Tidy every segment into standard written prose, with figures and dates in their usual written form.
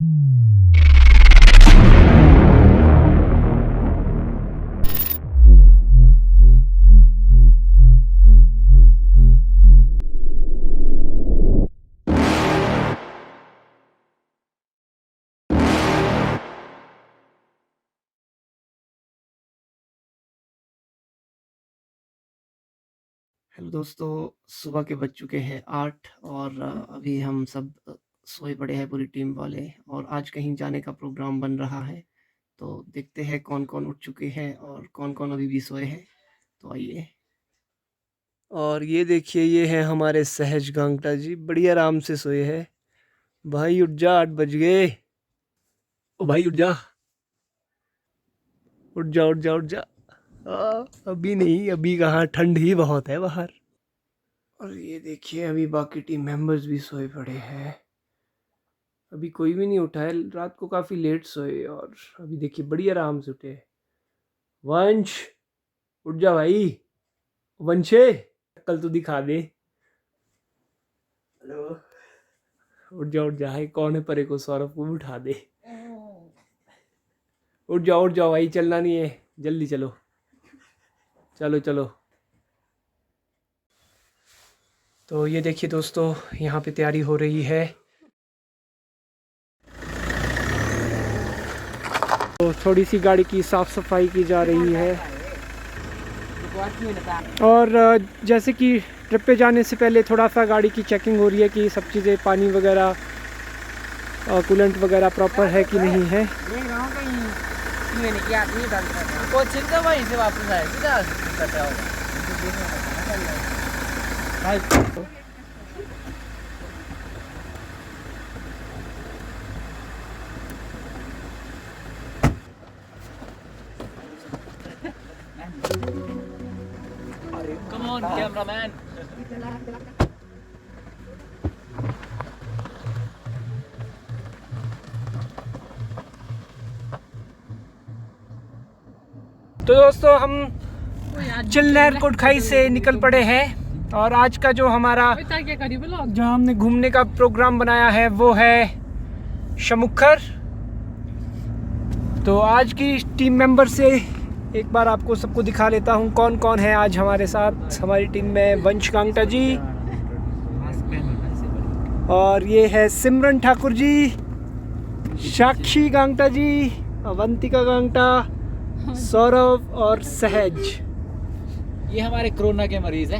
Hello दोस्तों, सुबह के बज चुके हैं 8 और अभी हम सब सोए पड़े हैं पूरी टीम वाले और आज कहीं जाने का प्रोग्राम बन रहा है। तो देखते हैं कौन-कौन उठ चुके हैं और कौन-कौन अभी भी सोए हैं। तो आइए। और ये देखिए, ये है हमारे सहज गांगटा जी, बड़ी आराम से सोए हैं। भाई उठ जा, 8 बज गए। ओ भाई उठ जा, उठ जा, उठ जा, उठ जा। अभी नहीं, अभी कहाँ, ठंड ही बहुत है बाहर। और ये देखिए, अभी बाकी टीम मेंबर्स भी सोए पड़े हैं। अभी कोई भी नहीं उठा है, रात को काफ़ी लेट सोए और अभी देखिए बड़ी आराम से उठे। वंश उठ जा भाई, वंशे कल तो दिखा दे। हेलो, उठ जा, है कौन है परे को, सौरभ को उठा दे। उठ जाओ भाई, चलना नहीं है, जल्दी चलो, चलो चलो। तो ये देखिए दोस्तों, यहाँ पे तैयारी हो रही है। तो थोड़ी सी गाड़ी की साफ़ सफाई की जा रही है और जैसे कि ट्रिप पे जाने से पहले थोड़ा सा गाड़ी की चेकिंग हो रही है कि सब चीज़ें, पानी वगैरह, कूलेंट वगैरह प्रॉपर है कि नहीं है। Come on, cameraman. तो दोस्तों, हम चिलनेर कोटखाई से निकल पड़े हैं और आज का जो हमारा, जहाँ हमने घूमने का प्रोग्राम बनाया है वो है शमुखर। तो आज की टीम मेंबर से एक बार आपको सबको दिखा लेता हूँ कौन कौन है आज हमारे साथ। हमारी टीम में वंश गांगटा जी, और ये है सिमरन ठाकुर जी, साक्षी गांगटा जी, अवंतिका गांगटा, सौरभ और सहज। ये हमारे कोरोना के मरीज है।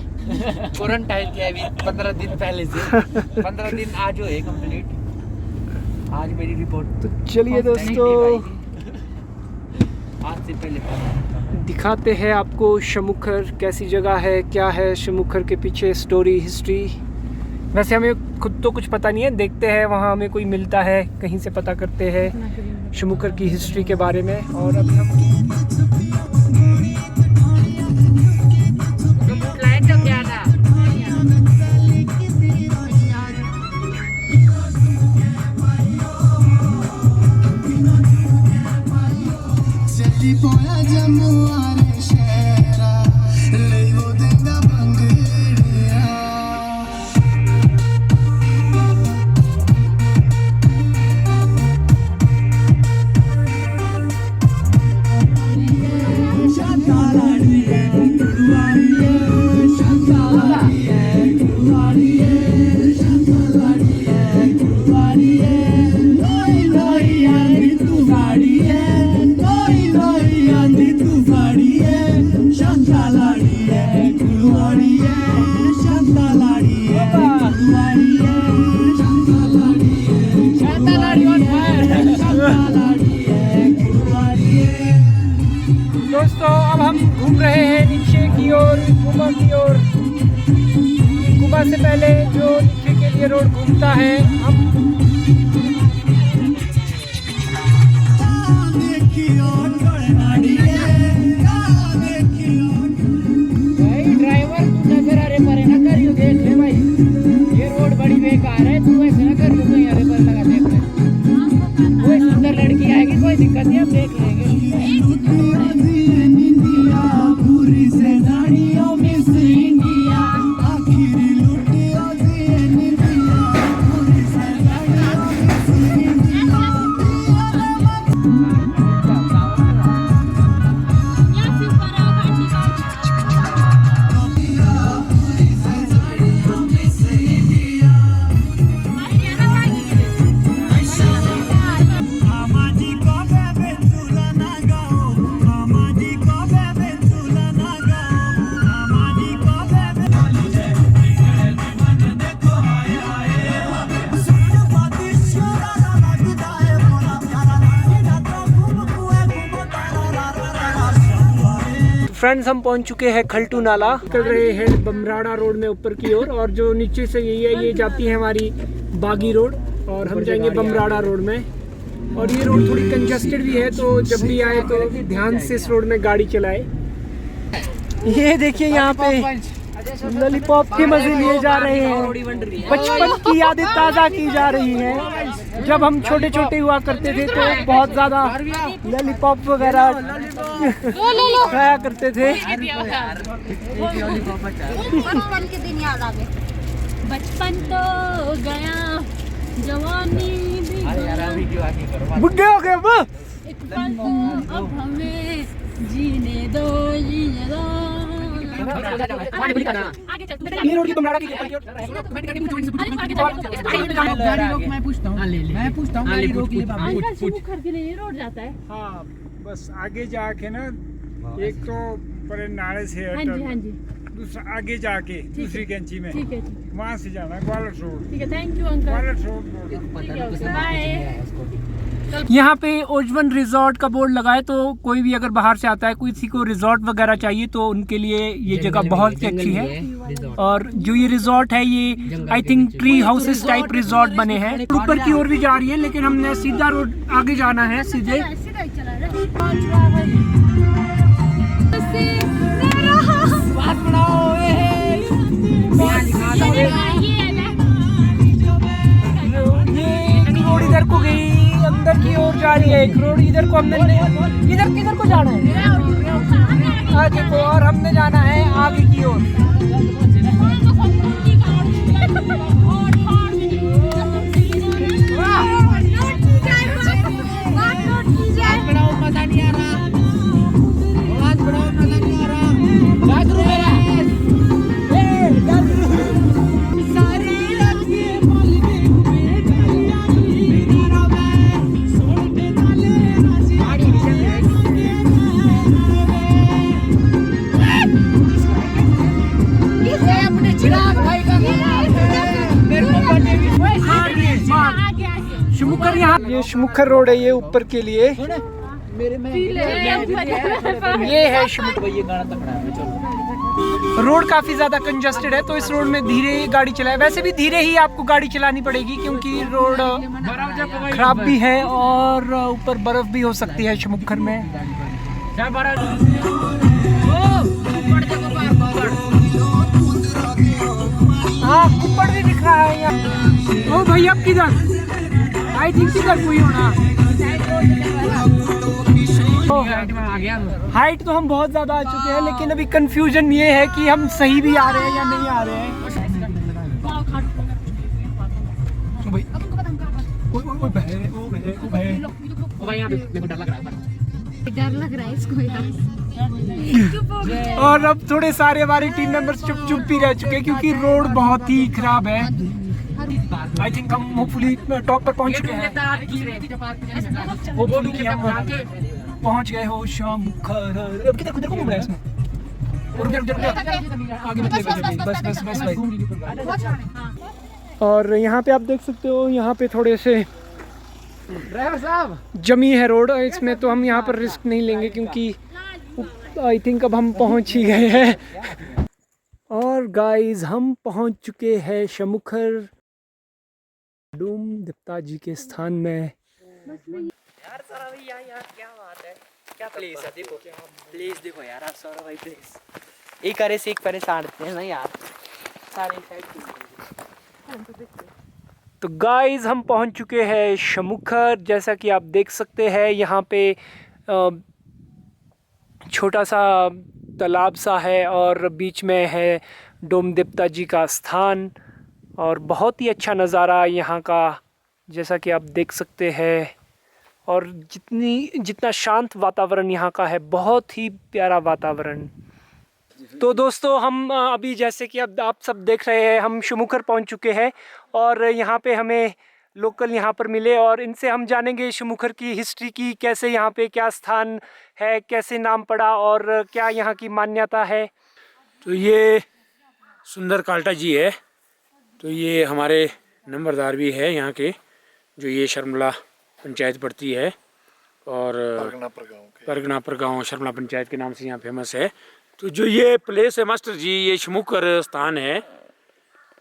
क्वारंटाइन किया अभी 15 दिन पहले से। 15 दिन आज हो है कंप्लीट। आज मेरी रिपोर्ट। तो चलिए दोस्तों, आज से पहले दिखाते हैं आपको शमुखर कैसी जगह है, क्या है शमुखर के पीछे स्टोरी, हिस्ट्री। वैसे हमें खुद तो कुछ पता नहीं है, देखते हैं वहाँ हमें कोई मिलता है कहीं से पता करते हैं शमुखर की हिस्ट्री के बारे में। और अभी हम दोस्तों, अब हम घूम रहे हैं नीचे की ओर, कुमा की ओर। कुमा से पहले जो नीचे के लिए रोड घूमता है, हम ड्राइवर तू नजर आ रे परे ना करियो, देख ले भाई ये रोड बड़ी बेकार है, तू ऐसे ना करियो, तो यहाँ पर लगा देख ले। कोई सुंदर लड़की आएगी, कोई दिक्कत नहीं, हम देख लेंगे। फ्रेंड्स हम पहुंच चुके हैं खल्टू नाला, चल रहे हैं बमराड़ा रोड में ऊपर की ओर, और जो नीचे से यही है ये जाती है हमारी बागी रोड, और हम जाएंगे बमराड़ा रोड में। और ये रोड थोड़ी कंजस्टेड भी है, तो जब भी आए तो ध्यान से इस रोड में गाड़ी चलाए। ये देखिए यहाँ पे लॉलीपॉप के मजे लिए जा रहे हैं, बचपन की यादें ताज़ा की जा रही हैं। जब हम छोटे छोटे हुआ करते थे तो बहुत ज़्यादा लॉलीपॉप वगैरह खाया करते थे। बचपन के दिन याद आ गए। बचपन तो गया, जवानी भी बुढ़े हो गए अब। एक पल तो अब हमें जीने दो, जीने दो। ये रोड की बमराड़ा की मैं पूछता हूँ गाड़ी रोक ले बाबू। अंकल शिमुखर के लिए ये रोड जाता है। हाँ, बस आगे जाके ना, एक तो पर नाले से हाँ जी, हाँ जी, दूसरा आगे जाके दूसरी कैंची में, ठीक है, ठीक है, वहाँ से जाना ग्वालियर रोड। ठीक है, thank you uncle. Gwalior road. ठीक है, ओके, बाय। यहाँ पे ओजवन रिजॉर्ट का बोर्ड लगा है, तो कोई भी अगर बाहर से आता है, किसी को रिजॉर्ट वगैरह चाहिए तो उनके लिए ये जगह बहुत ही अच्छी है। और जो ये रिजॉर्ट है ये I think tree houses type resort बने हैं। ऊपर की ओर भी जा रही है, लेकिन हमने सीधा रोड आगे जाना है सीधे। सीधा ही चला रहा रोड इधर को गई, अंदर की ओर जा रही है एक रोड। इधर को हमने इधर किधर को जाना है आगे को, और हमने जाना है आगे की ओर। शिमुखर, यहाँ ये शिमुखर रोड है, ये ऊपर के लिए ये है शिमुखर। रोड काफी ज्यादा कंजस्टेड है, तो इस रोड में धीरे ही गाड़ी चलाए। वैसे भी धीरे ही आपको गाड़ी चलानी पड़ेगी, क्योंकि रोड खराब भी है और ऊपर बर्फ भी हो सकती है शिमुखर में। हाँ, कुप्पड़ भी दिख रहा है यहाँ। ओ भाई, अब किधर? आई थिंक इधर कोई होना। हाइट तो हम बहुत ज्यादा आ चुके हैं, लेकिन अभी कंफ्यूजन ये है कि हम सही भी आ रहे हैं या नहीं आ रहे हैं। डर लग रहा है इसको यार। और अब थोड़े सारे हमारे टीम मेंबर्स चुप भी रह चुके हैं, क्योंकि रोड बहुत ही खराब है। आई थिंक हम होपफुली टॉप पर पहुंच चुके हैं। वो बोलूं कि हम पहुंच गए हो शिमुखर। अब किधर घूम रहा है इसमें? आगे बस भाई। और यहाँ पे आप देख सकते हो, यहाँ पे थोड़े से ड्राइवर साहब जमी है रोड। इसमें तो हम यहाँ पर रिस्क नहीं लेंगे, क्योंकि आई थिंक अब हम पहुँच ही गए हैं। और गाइस, हम पहुँच चुके हैं शिमुखर डूम देवता जी के स्थान में। यार सारा भाई, यार क्या बात है, क्या प्लेस है। देखो प्लेस देखो यार, सारा भाई प्लेस एक अरे से एक परेशान हैं ना यार, सारे साइड। तो गाइस, हम पहुंच चुके हैं शिमुखर। जैसा कि आप देख सकते हैं, यहाँ पे छोटा सा तालाब सा है और बीच में है डोम देवता जी का स्थान, और बहुत ही अच्छा नज़ारा यहाँ का, जैसा कि आप देख सकते हैं। और जितना शांत वातावरण यहाँ का है, बहुत ही प्यारा वातावरण। तो दोस्तों, हम अभी जैसे कि अब आप सब देख रहे हैं, हम शिमुखर पहुँच चुके हैं, और यहाँ पे हमें लोकल यहाँ पर मिले, और इनसे हम जानेंगे शिमुखर की हिस्ट्री की, कैसे यहाँ पे क्या स्थान है, कैसे नाम पड़ा और क्या यहाँ की मान्यता है। तो ये सुंदर काल्टा जी है, तो ये हमारे नंबरदार भी है यहाँ के, जो ये शर्मिला पंचायत पड़ती है। और परगनापुर गाँव शर्मला पंचायत के नाम से यहाँ फेमस है। तो जो ये प्लेस है मास्टर जी, ये शमुकर स्थान है,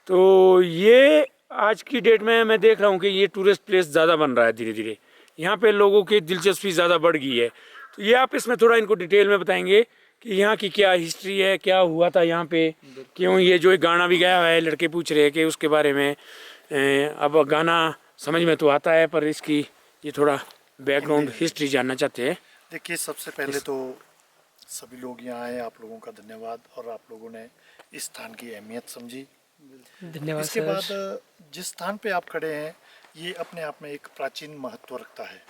तो ये आज की डेट में मैं देख रहा हूँ कि ये टूरिस्ट प्लेस ज़्यादा बन रहा है धीरे धीरे। यहाँ पे लोगों की दिलचस्पी ज़्यादा बढ़ गई है। तो ये आप इसमें थोड़ा इनको डिटेल में बताएंगे कि यहाँ की क्या हिस्ट्री है, क्या हुआ था यहाँ पे, क्यों ये जो एक गाना भी गाया हुआ है, लड़के पूछ रहे हैं कि उसके बारे में। अब गाना समझ में तो आता है, पर इसकी ये थोड़ा बैकग्राउंड हिस्ट्री जानना चाहते हैं। देखिए, सबसे पहले तो सभी लोग यहाँ आए, आप लोगों का धन्यवाद, और आप लोगों ने इस स्थान की अहमियत समझी। धन्यवाद इसके सर। बाद जिस स्थान पे आप खड़े हैं ये अपने आप में एक प्राचीन महत्व रखता है।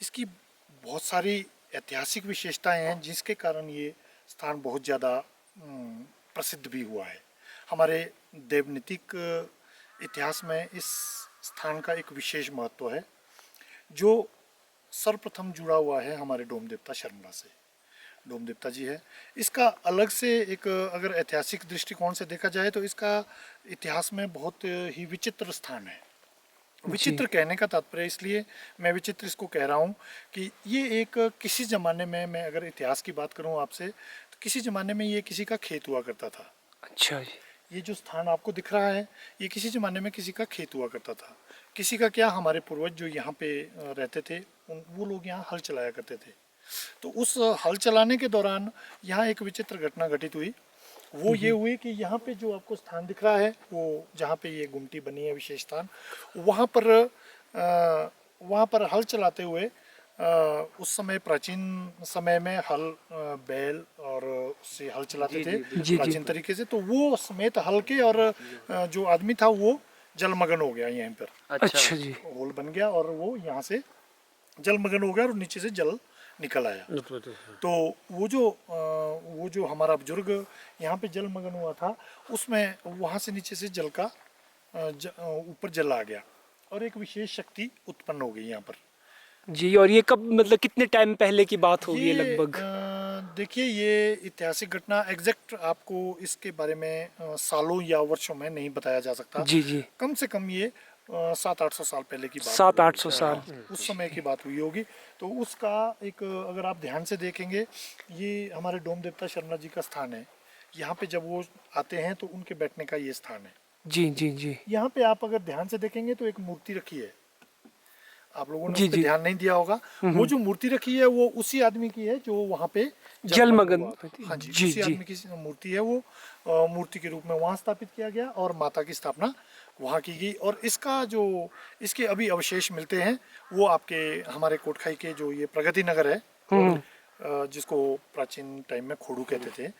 इसकी बहुत सारी ऐतिहासिक विशेषताएं हैं जिसके कारण ये स्थान बहुत ज़्यादा प्रसिद्ध भी हुआ है। हमारे देवनीतिक इतिहास में इस स्थान का एक विशेष महत्व है जो सर्वप्रथम जुड़ा हुआ है हमारे डोम देवता शर्मला से। डोम देवता जी है। इसका अलग से एक अगर ऐतिहासिक दृष्टिकोण से देखा जाए तो इसका इतिहास में बहुत ही विचित्र स्थान है। विचित्र कहने का तात्पर्य इसलिए मैं विचित्र इसको कह रहा हूँ कि ये एक किसी ज़माने में, मैं अगर इतिहास की बात करूँ आपसे, तो किसी ज़माने में ये किसी का खेत हुआ करता था। अच्छा जी। ये जो स्थान आपको दिख रहा है ये किसी ज़माने में किसी का खेत हुआ करता था। किसी का क्या, हमारे पूर्वज जो यहाँ पे रहते थे वो लोग यहाँ हल चलाया करते थे। तो उस हल चलाने के दौरान यहाँ एक विचित्र घटना घटित हुई। वो ये हुई कि यहाँ पे जो आपको स्थान दिख रहा है, वो जहाँ पे ये गुमटी बनी है विशेष स्थान, वहाँ पर हल चलाते हुए उस समय प्राचीन समय में हल बैल और उससे हल चलाते थे प्राचीन तरीके से। तो वो समेत हल के और जो आदमी था वो जलमग्न हो गया यहाँ पर। अच्छा जी। होल बन गया और वो यहाँ से जलमग्न हो गया और नीचे से जल निकल आया। तो वो जो हमारा बुजुर्ग यहाँ पे जलमग्न हुआ था उसमें वहाँ से नीचे से जल का ऊपर जल आ गया और एक विशेष शक्ति उत्पन्न हो गई यहाँ पर जी। और ये कब, मतलब कितने टाइम पहले की बात होगी लगभग? देखिए, ये ऐतिहासिक घटना एग्जैक्ट आपको इसके बारे में सालों या वर्षों में नहीं बताया जा सकता। जी जी। कम से कम ये 700-800 साल पहले की बात, 700-800 साल उस समय की बात हुई होगी। तो उसका एक अगर आप ध्यान से देखेंगे, ये हमारे डोम देवता शर्मला जी का स्थान है। यहाँ पे जब वो आते हैं तो उनके बैठने का ये स्थान है। जी जी जी। यहाँ पे आप अगर ध्यान से देखेंगे तो एक मूर्ति रखी है, आप लोगों ने उस पे ध्यान नहीं दिया होगा। वो जो मूर्ति रखी है वो उसी आदमी की है जो वहाँ पे जलमग्न। हाँ जी, उसी आदमी की मूर्ति है। वो मूर्ति के रूप में वहाँ स्थापित किया गया और माता की स्थापना वहाँ की गई। और इसके अभी अवशेष मिलते हैं वो आपके हमारे कोटखाई के जो ये प्रगति नगर है, जिसको प्राचीन टाइम में खोड़ू कहते थे,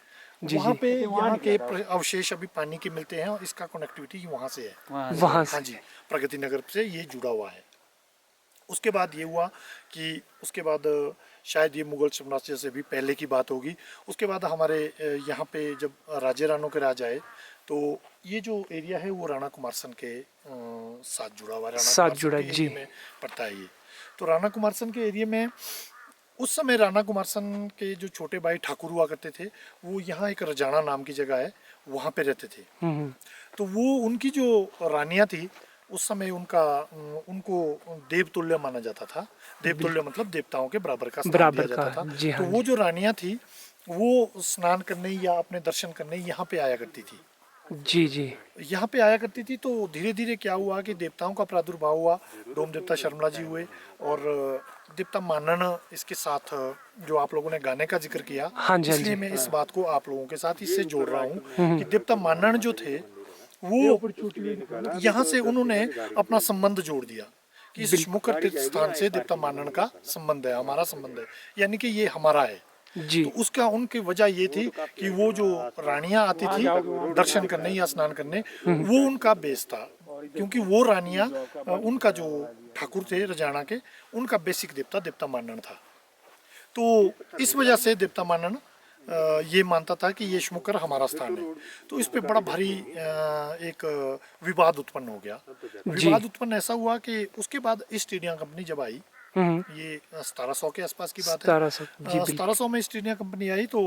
वहाँ पे यहाँ के अवशेष अभी पानी के मिलते हैं और इसका कनेक्टिविटी वहाँ से है। वहाँ हाँ जी, प्रगति नगर से ये जुड़ा हुआ है। उसके बाद ये हुआ कि उसके बाद शायद ये मुगल साम्राज्य से भी पहले की बात होगी। उसके बाद हमारे यहाँ पे जब राजे रानों के राज आए तो ये जो एरिया है वो राणा कुमारसन के साथ जुड़ा हुआ, जी में पड़ता है ये। तो राणा कुमारसन के एरिया में उस समय राणा कुमारसन के जो छोटे भाई ठाकुर हुआ करते थे, वो यहाँ एक रजाना नाम की जगह है, वहाँ पे रहते थे। तो वो उनकी जो रानियाँ थी उस समय उनको देवतुल्य माना जाता था। देवतुल्य मतलब देवताओं के बराबर का स्थान दिया जाता था। तो वो जो रानियाँ थी वो स्नान करने या अपने दर्शन करने यहाँ पे आया करती थी। जी जी। यहाँ पे आया करती थी। तो धीरे धीरे क्या हुआ कि देवताओं का प्रादुर्भाव हुआ, डोम देवता शर्मला जी हुए और देवता मानन इसके साथ जो आप लोगों ने गाने का जिक्र किया, इसलिए मैं इस बात को आप लोगों के साथ इससे जोड़ रहा हूँ कि देवता मानन जो थे वो यहाँ से उन्होंने अपना संबंध जोड़ दिया कि इस शमुकर तीर्थ स्थान से देवता मानन का संबंध है, हमारा संबंध है, यानी कि ये हमारा है जी। तो उसका उनकी वजह ये थी कि वो जो रानियां आती थी दर्शन करने या स्नान करने, वो उनका बेस था, क्योंकि वो रानियां उनका जो ठाकुर थे रजाना के, उनका बेसिक देवता मानन था। तो इस वजह से देवता मानन ये मानता था कि ये शमुकर हमारा स्थान है। तो इस पे बड़ा भारी एक विवाद उत्पन्न हो गया। विवाद उत्पन्न ऐसा हुआ कि उसके बाद ईस्ट इंडिया कंपनी जब आई, ये 1700 के आसपास की बात है, 1700 में ईस्ट इंडिया कंपनी आई। तो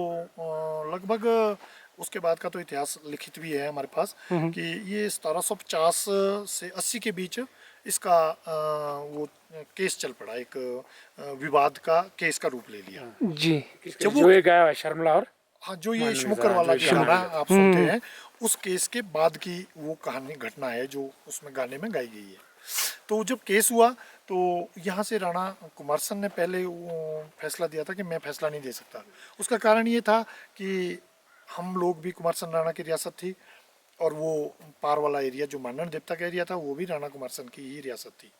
लगभग उसके बाद का तो इतिहास लिखित भी है हमारे पास कि ये 1750 से 80 के बीच इसका वो केस चल पड़ा, एक विवाद का केस का रूप ले लिया। जी, जब जो ये गाया हुआ है शर्मिला और हाँ, जो ये शमुकर वाला जो गाना आप सुनते हैं, उस केस के बाद की वो कहानी घटना है जो उसमें गाने में गाई गई है। तो जब केस हुआ तो यहाँ से राणा कुमारसन ने पहले वो फैसला दिया था कि मैं फैसला नहीं दे सकता। उसका कारण ये था कि हम लोग भी कुमारसन राणा की रियासत थी और वो पार वाला एरिया जो मानन देवता का एरिया था वो भी राणा कुमारसन की ही रियासत थी।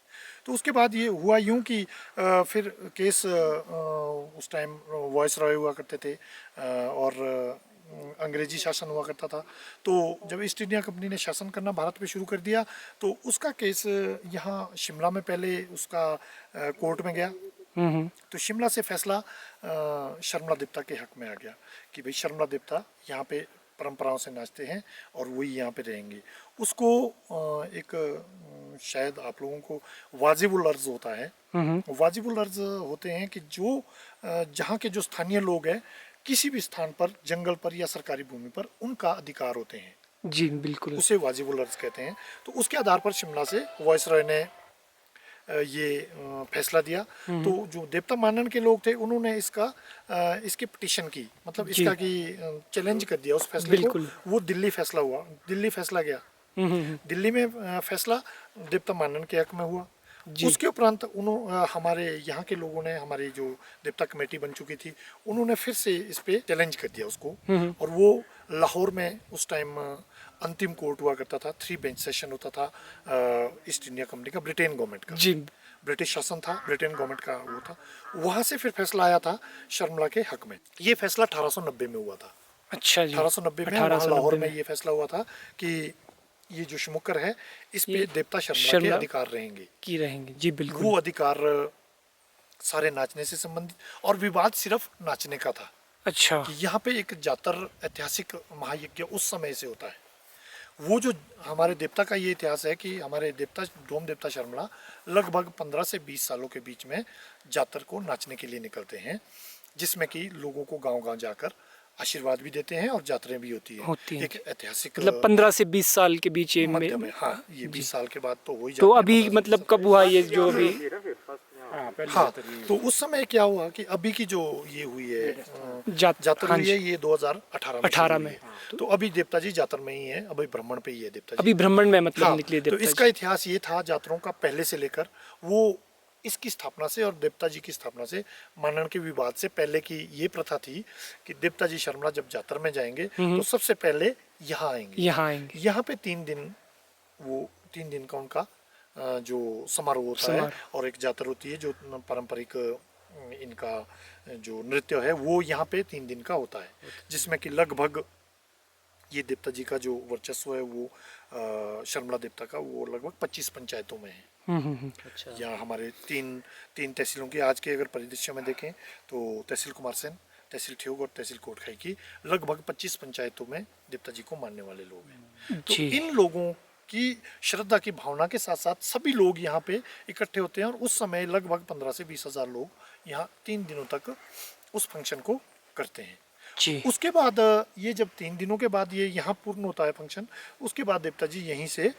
तो उसके बाद ये हुआ यूं कि फिर केस उस टाइम वॉइस रॉय हुआ करते थे और अंग्रेजी शासन हुआ करता था। तो जब ईस्ट इंडिया कंपनी ने शासन करना भारत पे शुरू कर दिया तो उसका केस यहाँ शिमला में पहले उसका कोर्ट में गया। तो शिमला से फैसला शर्मिला देवता के हक में आ गया कि भाई शर्मिला देवता यहाँ पे परंपराओं से नाचते हैं और वही यहाँ पे रहेंगे। उसको एक शायद आप लोगों को वाजिबुल अर्ज होता है। वाजिबुल अर्ज होते हैं कि जो जहाँ के जो स्थानीय लोग हैं किसी भी स्थान पर, जंगल पर या सरकारी भूमि पर उनका अधिकार होते हैं। जी बिल्कुल, उसे वाजिबुल अर्ज कहते हैं। तो उसके आधार पर शिमला से वॉइसरॉय ने ये फैसला दिया। तो जो देवता मानन के लोग थे उन्होंने इसकी पिटीशन की, मतलब इसका की चैलेंज कर दिया उस फैसले को। वो दिल्ली फैसला हुआ, दिल्ली फैसला गया। दिल्ली में फैसला देवता मानन के हक में हुआ। उसके उपरांत हमारे यहाँ के लोगों ने, हमारी जो देवता कमेटी बन चुकी थी, उन्होंने फिर से इस पे चैलेंज कर दिया उसको। और वो लाहौर में उस टाइम अंतिम कोर्ट हुआ करता था, 3 बेंच सेशन होता था ईस्ट इंडिया कंपनी का, ब्रिटेन गवर्नमेंट का। जी, ब्रिटिश शासन था, ब्रिटेन गवर्नमेंट का वो था। वहां से फिर फैसला आया था शर्मिला के हक में। ये फैसला 1890 में हुआ था। अच्छा जी, 1890 में वहाँ लाहौर में ये फैसला हुआ था कि ये जो शमुकर है इस पे देवता शर्मिला के अधिकार रहेंगे। जी बिल्कुल। वो अधिकार सारे नाचने से संबंधित, और विवाद सिर्फ नाचने का था। अच्छा, कि यहाँ पे एक जातर ऐतिहासिक महायज्ञ उस समय से होता है। वो जो हमारे देवता का ये इतिहास है कि हमारे देवता डोम देवता शर्मिला लगभग 15 से 20 सालों के बीच में जातर को नाचने के लिए निकलते हैं, जिसमें कि लोगों को गांव-गांव जाकर आशीर्वाद भी देते हैं और यात्राएं भी होती है। एक ऐतिहासिक, मतलब 15 से 20 साल के बीच मध्य में, हाँ, ये 20 साल के बाद तो हो ही तो जाता है। अभी मतलब कब हुआ ये जो अभी? हाँ, तो उस समय क्या हुआ कि अभी की जो ये हुई है जातर हुई है, ये 2018 में। तो अभी देवता जी जातर में ही है, अभी ब्राह्मण पे ही है देवता जी। अभी ब्राह्मण में मतलब हाँ, निकले तो देवता इसका इतिहास ये था जातरों का पहले से लेकर, वो इसकी स्थापना से और देवता जी की स्थापना से, मानन के विवाद से पहले की ये प्रथा थी कि देवता जी शर्मिला जब जातर में जाएंगे तो सबसे पहले यहाँ आएंगे। यहाँ पे 3 दिन, वो 3 दिन का उनका जो समारोह होता है और एक जातर होती है जो पारंपरिक इनका जो नृत्य है वो यहाँ पे 3 दिन का होता है, जिसमें कि लगभग ये देवता जी का जो वर्चस्व है वो शर्मिला देवता का वो लगभग 25 पंचायतों में है। अच्छा। या हमारे तीन तहसीलों की आज के अगर परिदृश्य में देखें तो तहसील कुमारसैन, तहसील ठियोग और तहसील कोटखाई की लगभग 25 पंचायतों में देवता जी को मानने वाले लोग हैं। तो इन लोगों की श्रद्धा की भावना के साथ साथ सभी लोग यहाँ पे इकट्ठे होते हैं और उस समय लगभग 15 से 20 हजार लोग यहाँ 3 दिनों तक उस फंक्शन को करते हैं। उसके बाद ये जब 3 दिनों के बाद ये यहाँ पूर्ण होता है फंक्शन, उसके बाद देवता जी यहीं से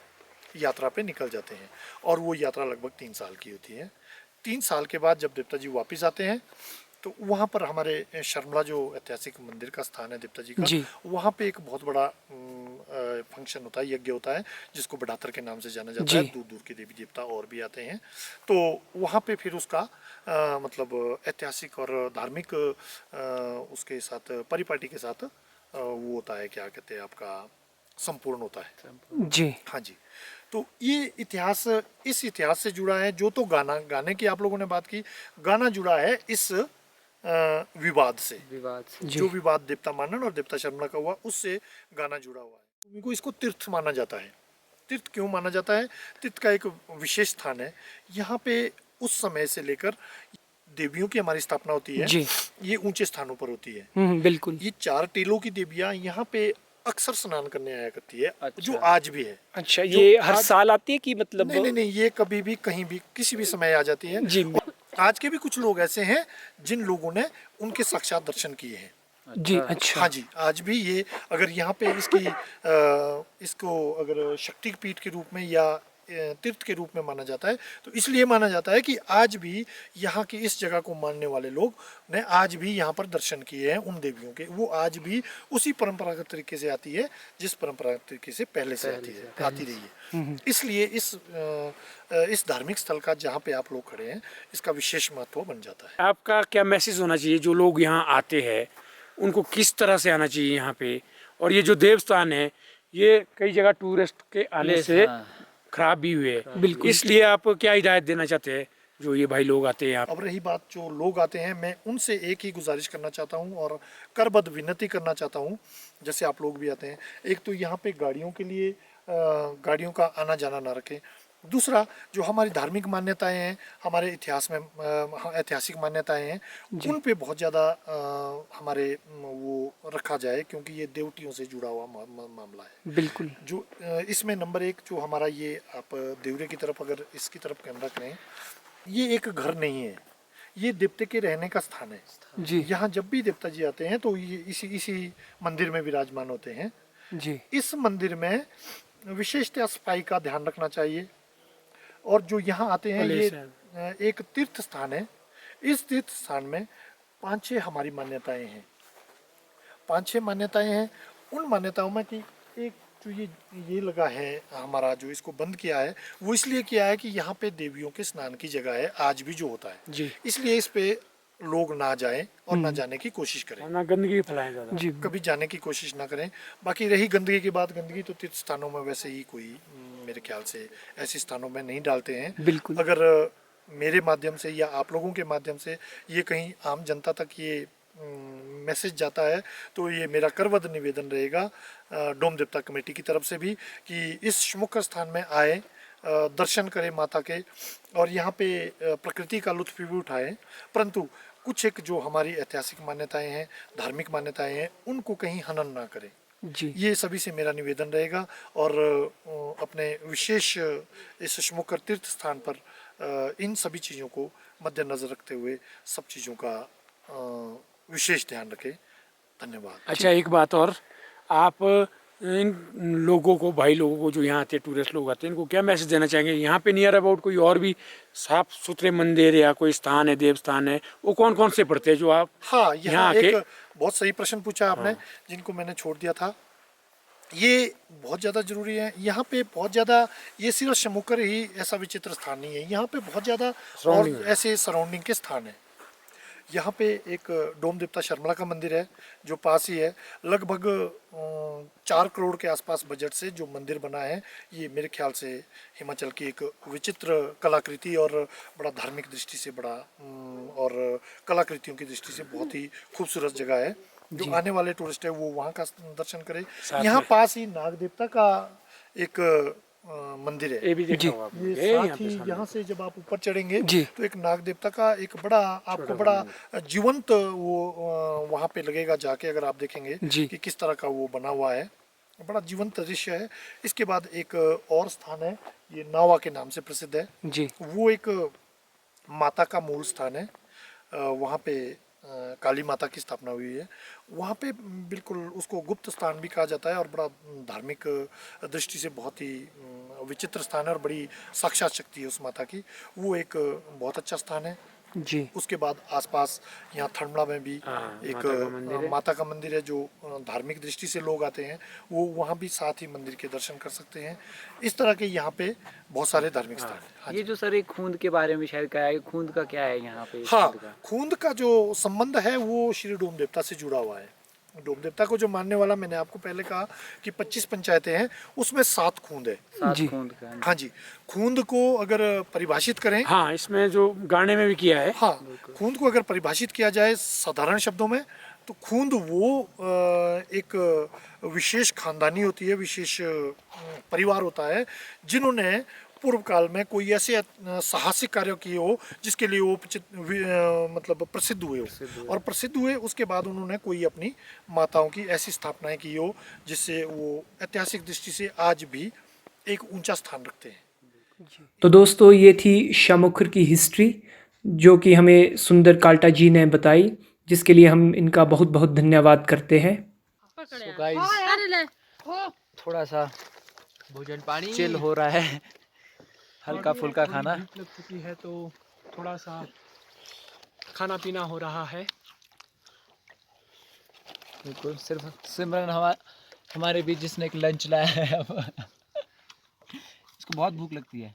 यात्रा पे निकल जाते हैं और वो यात्रा लगभग 3 साल की होती है। 3 साल के बाद जब देवता जी वापस आते हैं तो वहाँ पर हमारे शर्मिला जो ऐतिहासिक मंदिर का स्थान है देवता जी का, वहाँ पे एक बहुत बड़ा फंक्शन होता है, यज्ञ होता है, जिसको बढ़ातर के नाम से जाना जाता है। दूर दूर के देवी देवता और भी आते हैं। तो वहाँ पे फिर उसका मतलब ऐतिहासिक और धार्मिक उसके साथ परिपाटी के साथ वो होता है, क्या कहते हैं, आपका संपूर्ण होता है जी। हाँ जी। तो ये इतिहास इस इतिहास से जुड़ा है। जो तो गाने की आप लोगों ने बात की, गाना जुड़ा है इस विवाद से जो विवाद देवता मानन और देवता शर्मिला का हुआ, उससे गाना जुड़ा हुआ है। उनको इसको तीर्थ माना जाता है। तीर्थ क्यों माना जाता है? तीर्थ का एक विशेष स्थान है। यहाँ पे उस समय से लेकर देवियों की हमारी स्थापना होती है जी। ये ऊंचे स्थानों पर होती है। बिल्कुल। ये 4 टीलों की देवियां यहाँ पे अक्सर स्नान करने आया करती है। अच्छा। जो आज भी है। अच्छा, ये हर साल आती है कि मतलब? नहीं, ये कभी भी कहीं भी किसी भी समय आ जाती है जी। आज के भी कुछ लोग ऐसे हैं जिन लोगों ने उनके साक्षात दर्शन किए हैं जी। अच्छा। हाँ जी, आज भी ये अगर यहाँ पे इसको अगर शक्ति पीठ के रूप में या तीर्थ के रूप में माना जाता है। तो इसलिए माना जाता है कि आज भी यहाँ की इस जगह को मानने वाले लोग ने आज भी यहाँ पर दर्शन किए हैं उन देवियों के। वो आज भी उसी परंपरागत तरीके से आती है जिस परंपरागत तरीके से पहले से आती रही है। इसलिए इस धार्मिक स्थल का जहाँ पे आप लोग खड़े हैं इसका विशेष महत्व बन जाता है। आपका क्या मैसेज होना चाहिए जो लोग यहाँ आते हैं उनको किस तरह से आना चाहिए यहाँ पे? और ये जो देवस्थान है ये कई जगह टूरिस्ट के आने से खराब भी हुए हैं, बिल्कुल, इसलिए आप क्या हिदायत देना चाहते हैं जो ये भाई लोग आते हैं यहाँ? अब रही बात जो लोग आते हैं, मैं उनसे एक ही गुजारिश करना चाहता हूँ और करबद्ध विनती करना चाहता हूँ, जैसे आप लोग भी आते हैं, एक तो यहाँ पे गाड़ियों के लिए गाड़ियों का आना जाना ना रखें। दूसरा, जो हमारी धार्मिक मान्यताएं हैं, हमारे इतिहास में ऐतिहासिक मान्यताएं हैं, उन पे बहुत ज़्यादा हमारे वो रखा जाए, क्योंकि ये देवटियों से जुड़ा हुआ मामला है। बिल्कुल। जो इसमें नंबर एक जो हमारा ये, आप देवरे की तरफ अगर इसकी तरफ कैमरा करें, ये एक घर नहीं है, ये देवते के रहने का स्थान है जी। यहाँ जब भी देवता जी आते हैं तो ये इसी मंदिर में विराजमान होते हैं जी। इस मंदिर में विशेषतः सफाई का ध्यान रखना चाहिए। और जो यहाँ आते हैं, ये एक तीर्थ स्थान है। इस तीर्थ स्थान में 5-6 हमारी मान्यताएं हैं, 5-6 मान्यताएं हैं। उन मान्यताओं में कि एक जो ये लगा है हमारा, जो इसको बंद किया है वो इसलिए किया है कि यहाँ पे देवियों के स्नान की जगह है आज भी जो होता है जी, इसलिए इस पे लोग ना जाएं और ना जाने की कोशिश करें, ना गंदगी फैलाएं ज़्यादा जी। कभी जाने की कोशिश ना करें। बाकी रही गंदगी की बात, गंदगी तो तीर्थ स्थानों में वैसे ही कोई मेरे ख्याल से ऐसे स्थानों में नहीं डालते हैं। बिल्कुल। अगर मेरे माध्यम से या आप लोगों के माध्यम से ये कहीं आम जनता तक ये मैसेज जाता है तो ये मेरा करबद्ध निवेदन रहेगा डोम देवता कमेटी की तरफ से भी कि इस शुमुख स्थान में आए, दर्शन करें माता के और यहाँ पे प्रकृति का लुत्फ भी उठाएं, परंतु कुछ एक जो हमारी ऐतिहासिक मान्यताएं हैं, धार्मिक मान्यताएं हैं, उनको कहीं हनन ना करें जी। ये सभी से मेरा निवेदन रहेगा। और अपने विशेष इस शुमुख तीर्थ स्थान पर इन सभी चीज़ों को मद्देनजर रखते हुए सब चीज़ों का विशेष ध्यान रखें। धन्यवाद। अच्छा, एक बात और, आप इन लोगों को, भाई लोगों को जो यहाँ आते हैं, टूरिस्ट लोग आते हैं, इनको क्या मैसेज देना चाहेंगे? यहाँ पे नियर अबाउट कोई और भी साफ सुथरे मंदिर या कोई स्थान है, देव स्थान है, वो कौन कौन से पड़ते हैं जो आप? हाँ, यहाँ एक बहुत सही प्रश्न पूछा आपने, जिनको मैंने छोड़ दिया था। ये बहुत ज़्यादा ज़रूरी है। यहाँ पे बहुत ज़्यादा, ये सिर्फ शमुकर ही ऐसा विचित्र स्थान नहीं है, यहाँ पे बहुत ज़्यादा और ऐसे सराउंडिंग के स्थान है। यहाँ पे एक डोम देवता शर्मला का मंदिर है जो पास ही है। लगभग 4 करोड़ के आसपास बजट से जो मंदिर बना है, ये मेरे ख्याल से हिमाचल की एक विचित्र कलाकृति और बड़ा धार्मिक दृष्टि से बड़ा और कलाकृतियों की दृष्टि से बहुत ही खूबसूरत जगह है। जो आने वाले टूरिस्ट है वो वहाँ का दर्शन करें। यहाँ पास ही नाग देवता का एक मंदिर है, ये भी देखा होगा आपने। ये साथ ही यहाँ से जब आप ऊपर चढ़ेंगे जी। तो एक नाग देवता का एक बड़ा आपको बड़ा जीवंत वो वहाँ पे लगेगा जाके, अगर आप देखेंगे जी। कि किस तरह का वो बना हुआ है, बड़ा जीवंत दृश्य है। इसके बाद एक और स्थान है, ये नावा के नाम से प्रसिद्ध है जी। वो एक माता का मूल स्थान है। वहाँ पे काली माता की स्थापना हुई है। वहाँ पे बिल्कुल उसको गुप्त स्थान भी कहा जाता है और बड़ा धार्मिक दृष्टि से बहुत ही विचित्र स्थान है और बड़ी साक्षात शक्ति है उस माता की। वो एक बहुत अच्छा स्थान है जी। उसके बाद आसपास यहाँ थड़मला में भी एक माता का मंदिर है जो धार्मिक दृष्टि से लोग आते हैं, वो वहाँ भी साथ ही मंदिर के दर्शन कर सकते हैं। इस तरह के यहाँ पे बहुत सारे धार्मिक स्थान हैं। हाँ ये जो सर एक खूंद के बारे में शायद कहा है, खूंद का क्या है यहाँ पे? हाँ, खूंद का जो संबंध है वो श्री डोम देवता से जुड़ा हुआ है। डोम देवता को जो मानने वाला, मैंने आपको पहले कहा कि 25 पंचायतें हैं, उसमें 7 खूंद है। 7 खूंद का। हाँ जी, खूंद को अगर परिभाषित करें, हाँ, इसमें जो गाने में भी किया है, हाँ, खूंद को अगर परिभाषित किया जाए साधारण शब्दों में तो खूंद वो एक विशेष खानदानी होती है, विशेष परिवार होता है जिन्होंने पूर्व काल में कोई ऐसे साहसिक कार्य किए हो जिसके लिए वो मतलब प्रसिद्ध हुए हो, और प्रसिद्ध हुए उसके बाद उन्होंने कोई अपनी माताओं की ऐसी स्थापनाएं की हो जिससे वो ऐतिहासिक दृष्टि से आज भी एक ऊंचा स्थान रखते हैं। तो दोस्तों, ये थी शामुखर की हिस्ट्री जो कि हमें सुंदर काल्टा जी ने बताई, जिसके लिए हम इनका बहुत बहुत धन्यवाद करते हैं। So guys, थोड़ा सा भोजन पानी चिल हो रहा है हल्का फुल्का थोड़ी खाना। भूख लग चुकी है तो थोड़ा सा खाना पीना हो रहा है। बिल्कुल, सिर्फ सिमरन हमारे बीच जिसने एक लंच लाया है अब। इसको बहुत भूख लगती है।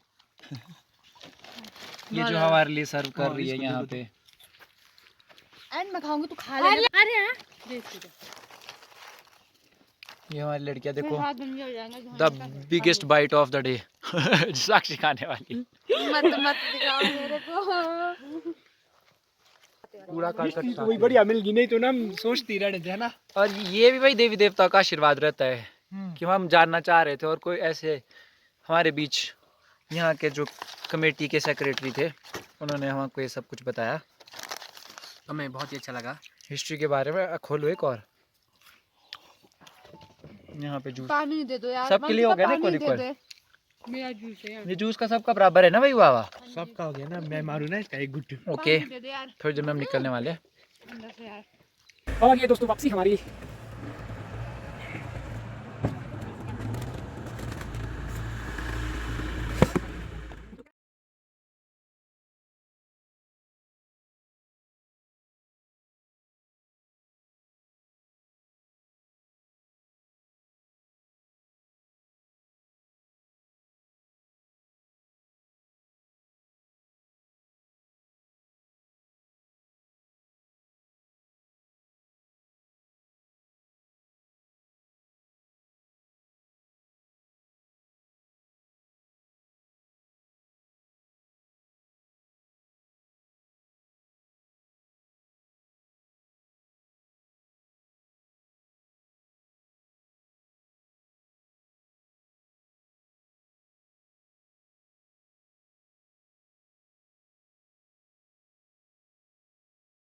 ये जो हमारे लिए सर्व कर रही है यहाँ पे। एंड मैं खाऊंगी तो खा लेना। अरे हाँ ये हमारी लड़कियाँ देखो, हाथ गंजे हो जाएंगे। The biggest bite of the day. Sakshi खाने वाली। मत मत दिखाओ मेरे को। पूरा करकट तो वही बढ़िया मिल गई, नहीं तो ना हम सोचती रहने थे, है ना। और ये भी भाई देवी देवताओं का आशीर्वाद रहता है कि हम जानना चाह रहे थे, और कोई ऐसे हमारे बीच यहाँ के जो कमेटी के सेक्रेटरी थे, उन्होंने हमको ये सब कुछ बताया। हमें बहुत ही अच्छा लगा। हिस्ट्री के बारे में। खोलो एक और। यहाँ पे जूस पानी दे दो यार। सबके लिए हो गया ना पानी इक्वल दे इक्वल। दे। मेरा जूस है यार। ये जूस का सबका बराबर है ना भाई वावा? सबका हो गया ना, मैं मारू ना इसका एक गुट। ओके, पानी दे दे यार थोड़ी देर में हम निकलने वाले हैं। अंदर से यार। और ये दोस्तों वापसी हमारी